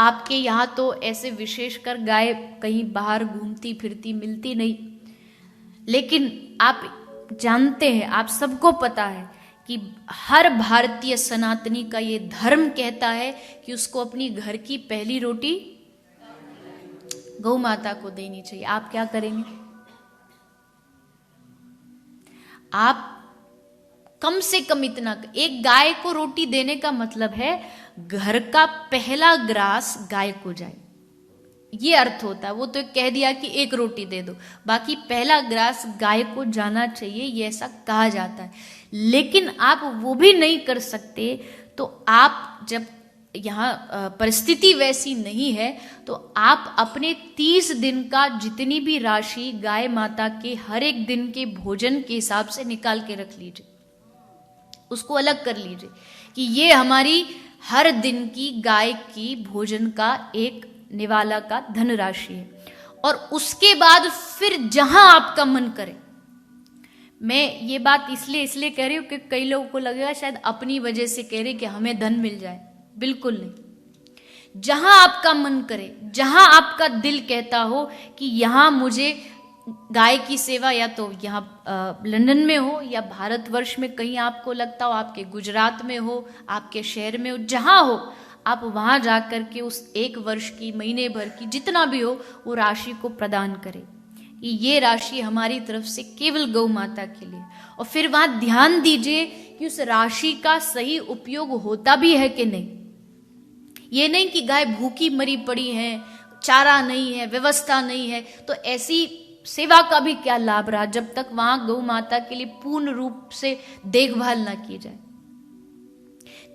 आपके यहाँ तो ऐसे विशेषकर गाय कहीं बाहर घूमती फिरती मिलती नहीं, लेकिन आप जानते हैं, आप सबको पता है कि हर भारतीय सनातनी का ये धर्म कहता है कि उसको अपनी घर की पहली रोटी गौ माता को देनी चाहिए। आप क्या करेंगे? आप कम से कम इतना, एक गाय को रोटी देने का मतलब है घर का पहला ग्रास गाय को जाए, ये अर्थ होता है। वो तो कह दिया कि एक रोटी दे दो, बाकी पहला ग्रास गाय को जाना चाहिए, ये ऐसा कहा जाता है। लेकिन आप वो भी नहीं कर सकते, तो आप जब यहाँ परिस्थिति वैसी नहीं है तो आप अपने 30 दिन का जितनी भी राशि गाय माता के हर एक दिन के भोजन के हिसाब से निकाल के रख लीजिए, उसको अलग कर लीजिए कि ये हमारी हर दिन की गाय की भोजन का एक निवाला का धनराशि है। और उसके बाद फिर जहां आपका मन करे, मैं ये बात इसलिए कह रही हूं कि कई लोगों को लगेगा शायद अपनी वजह से कह रहे कि हमें धन मिल जाए, बिल्कुल नहीं। जहां आपका मन करे, जहां आपका दिल कहता हो कि यहां मुझे गाय की सेवा, या तो यहाँ लंदन में हो या भारतवर्ष में कहीं आपको लगता हो, आपके गुजरात में हो, आपके शहर में हो, जहां हो, आप वहां जाकर के उस एक वर्ष की, महीने भर की, जितना भी हो, वो राशि को प्रदान करें कि ये राशि हमारी तरफ से केवल गौ माता के लिए। और फिर वहां ध्यान दीजिए कि उस राशि का सही उपयोग होता भी है कि नहीं। ये नहीं कि गाय भूखी मरी पड़ी है, चारा नहीं है, व्यवस्था नहीं है, तो ऐसी सेवा का भी क्या लाभ रहा जब तक वहां गौ माता के लिए पूर्ण रूप से देखभाल ना की जाए।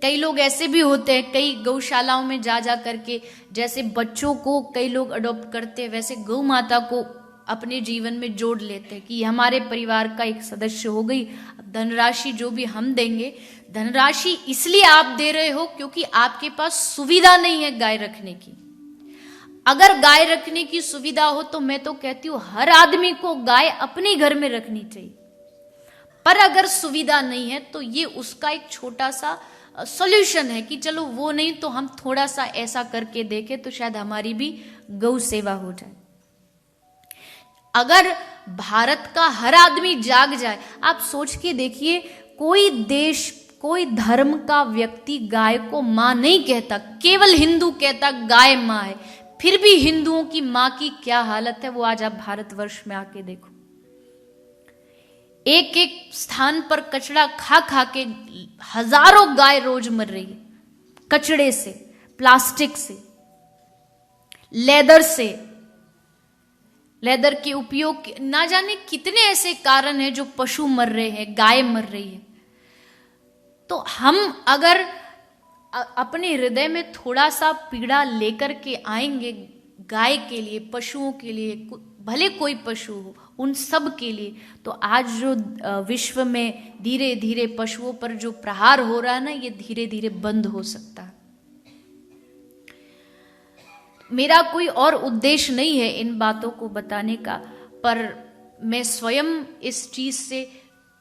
कई लोग ऐसे भी होते हैं, कई गौशालाओं में जा करके, जैसे बच्चों को कई लोग अडॉप्ट करते हैं, वैसे गौ माता को अपने जीवन में जोड़ लेते हैं कि हमारे परिवार का एक सदस्य हो गई। धनराशि जो भी हम देंगे, धनराशि इसलिए आप दे रहे हो क्योंकि आपके पास सुविधा नहीं है गाय रखने की। अगर गाय रखने की सुविधा हो तो मैं तो कहती हूं हर आदमी को गाय अपने घर में रखनी चाहिए, पर अगर सुविधा नहीं है तो ये उसका एक छोटा सा सॉल्यूशन है कि चलो वो नहीं तो हम थोड़ा सा ऐसा करके देखें तो शायद हमारी भी गौ सेवा हो जाए। अगर भारत का हर आदमी जाग जाए, आप सोच के देखिए, कोई देश, कोई धर्म का व्यक्ति गाय को मां नहीं कहता, केवल हिंदू कहता गाय मां है। फिर भी हिंदुओं की मां की क्या हालत है वो आज आप भारतवर्ष में आके देखो। एक एक स्थान पर कचरा खा खा के हजारों गाय रोज मर रही है, कचड़े से, प्लास्टिक से, लेदर से, लेदर के उपयोग, ना जाने कितने ऐसे कारण हैं जो पशु मर रहे हैं, गाय मर रही है। तो हम अगर अपने हृदय में थोड़ा सा पीड़ा लेकर के आएंगे गाय के लिए, पशुओं के लिए, भले कोई पशु हो, उन सब के लिए, तो आज जो विश्व में धीरे धीरे पशुओं पर जो प्रहार हो रहा है ना, ये धीरे धीरे बंद हो सकता है। मेरा कोई और उद्देश्य नहीं है इन बातों को बताने का, पर मैं स्वयं इस चीज से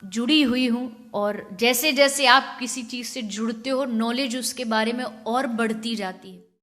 जुड़ी हुई हूं, और जैसे जैसे आप किसी चीज से जुड़ते हो, नॉलेज उसके बारे में और बढ़ती जाती है।